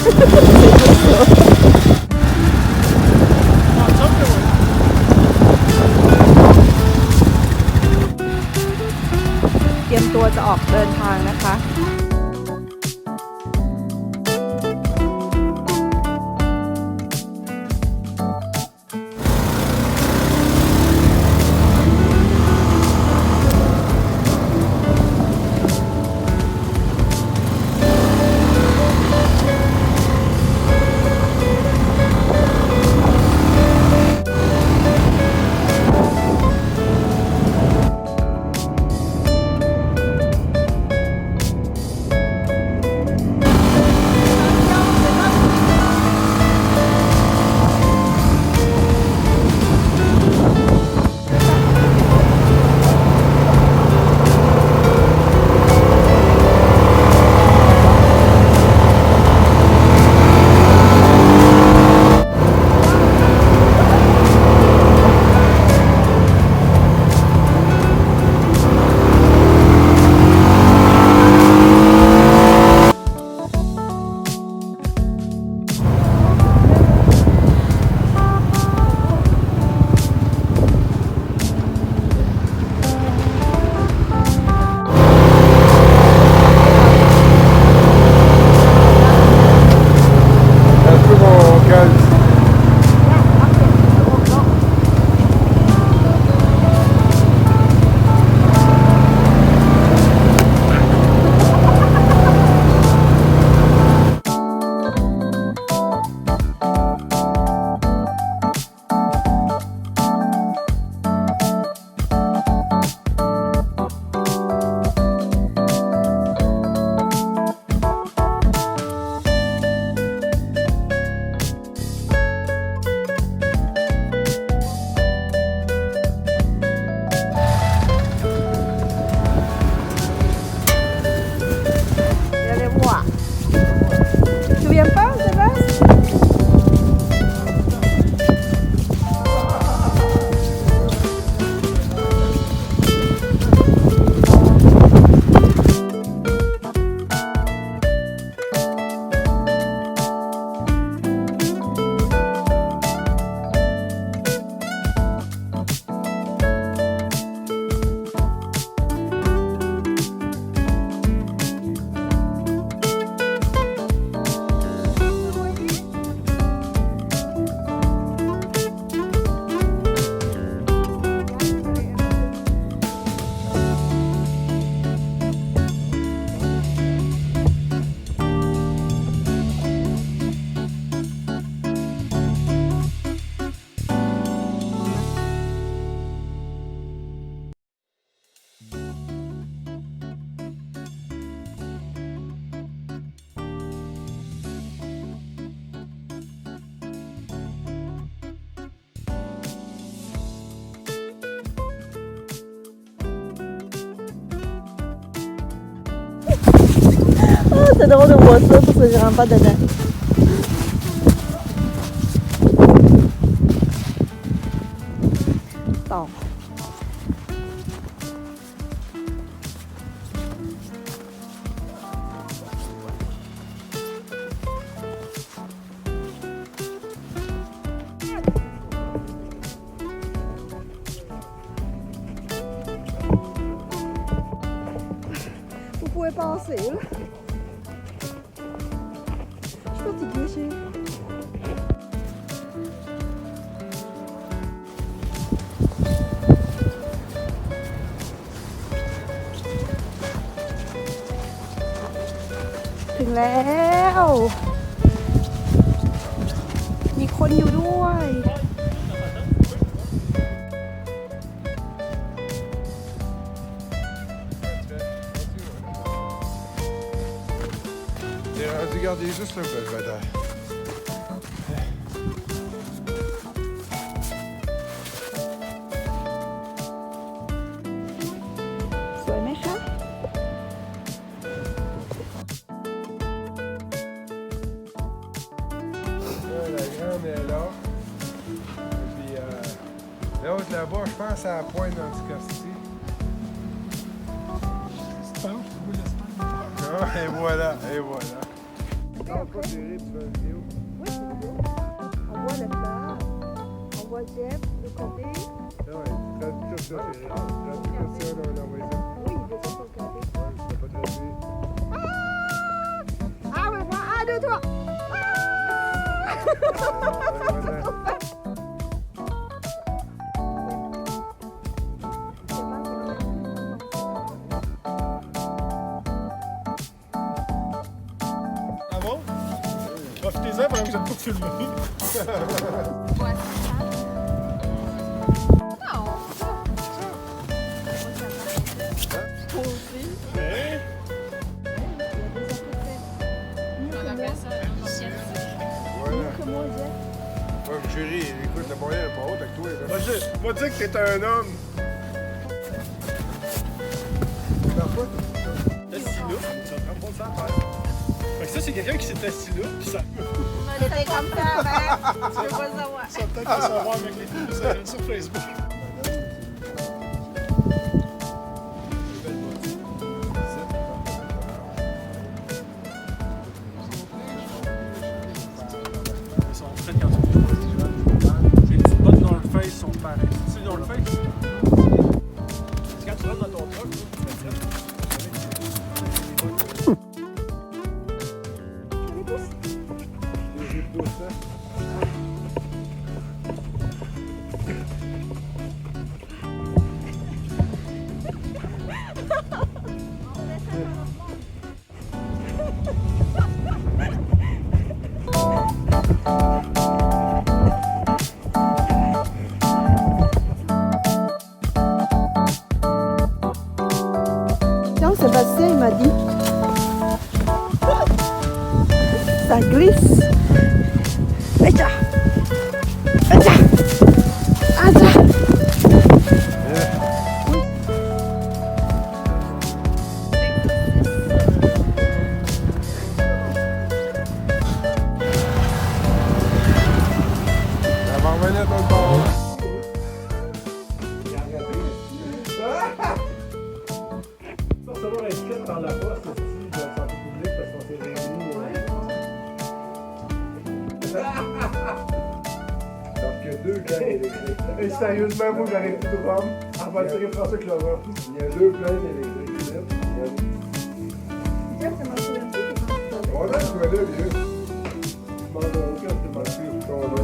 เตรียมตัวจะออกเดินทางนะคะ c'est drôle de voir ça parce que je rentre pas dedans. Bon. Vous pouvez passer là. Je suis fatiguée, chérie.ถึงแล้วมีคนอยู่ด้วย Regardez juste un peu le bataille. สวยไหมคะ La grande est là. Et puis l'autre là-bas, je pense à la pointe dans ce cas-ci. Et voilà, et voilà. Non, après. pas serré, tu fais une vidéo. Oui, c'est vidéo. On voit le plat, on voit Jeff de côté. Non, ouais, traduis comme ça, serré. Traduis comme ça, là, on envoie ça. Oui, il descend sur le côté. Ouais, tu peux pas traduire. Ah ouais, moi, 1, 2, 3. Ah bon? Profitez-en pendant que vous êtes pour filmer. Mais, Voilà. Comment Jeff? Ouais, mais chérie, écoute, la moyenne est pas haute avec toi. Là. moi dire que t'es un homme. Tu parles pas? Assis là, tu vas te prendre ça à terre. Fait que ça, c'est quelqu'un qui s'est assis là, pis ça. C'était comme ça, ben, je veux pas savoir. Ça peut-être pas savoir avec les filles sur Facebook. Ils sont très quand tu les petites bottes North Face sont pareilles. C'est North Face? C'est quand tu rentres dans ton truck, tu mets ça. Les jeux de douce, hein? Jean-Sébastien, il m'a dit. Ça glisse. Aïcha. Aïcha. Aïcha. Ça va revenir dans le bord. Pour savoir inscrite par la poste aussi de la santé publique parce qu'on s'est réunis. Alors que 2 plaines électriques. Et sérieusement, moi j'arrête tout de Rome avant de tirer François Clara. Il y a 2 plaines électriques. Là. Jeff, c'est ma soeur. On a ce là vieux. Je m'en ai aucun, je te demande plus. On a